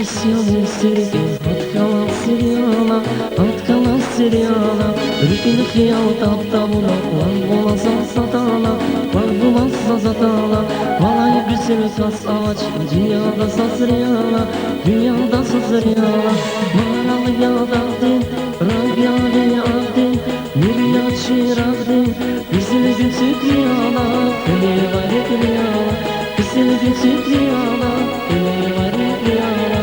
Isyanı sirgi, atkala siryana, atkala siryana. Rükün khiyal taptavula, var bulasa satala, var bulasa satala. Valay güzel kas ağaç, dünyada sazriyana, dünyada sazriyana. Maralı yağdardin, ragyali ardin, miryat şirardin. Güzel güzel kriyana, kele var kriyana, güzel güzel kriyana, kele var kriyana.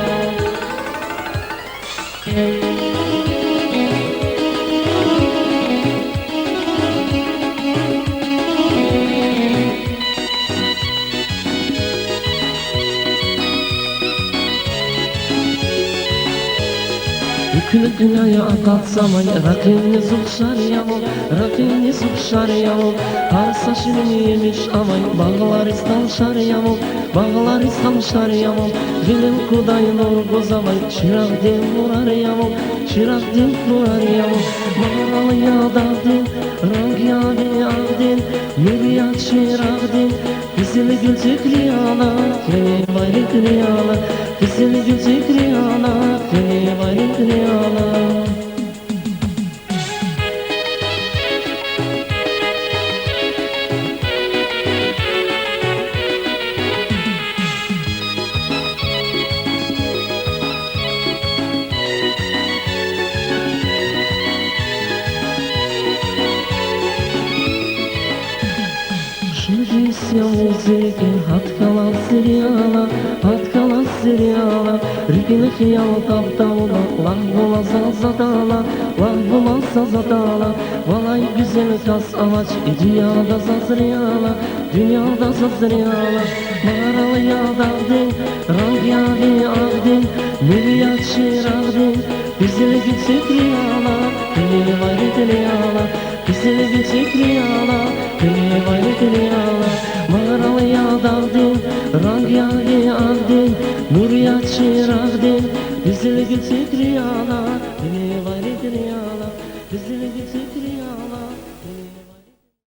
Bütün dünyaya akatsam ay rakimni zukşar yamon, rakimni zukşar yamon. Har saçını yemiş amay bağlar istalşar yamon, bağlar istalşar yamon. Dilim kudayın orgozamay şirak din murar yamon, şirak din murar yamon. Mağaralı yağdardin, rang yağdi yağdin, miryat şirak din. Güzel gül çıkriyana, kene bayri kriyana. Güzel gül çıkriyana, kene bayri kriyana. Isyan zirgi, atkala siryana, atkala siryana. Rükün khiyal taptavula, var bulasa satala, var bulasa satala. Valay güzel kas ağaç, dünyada sazriyana, dünyada sazriyana. Maralı yağdardin, ragyali ardin, miryat şirardin. Güzel güzel kriyana, kele var kriyana, güzel güzel kriyana, kele var kriyana. Mağaralı yağdardin, ragyali ardin, miryat şirardin. Güzel güzel kriyana, kele var kriyana, güzel güzel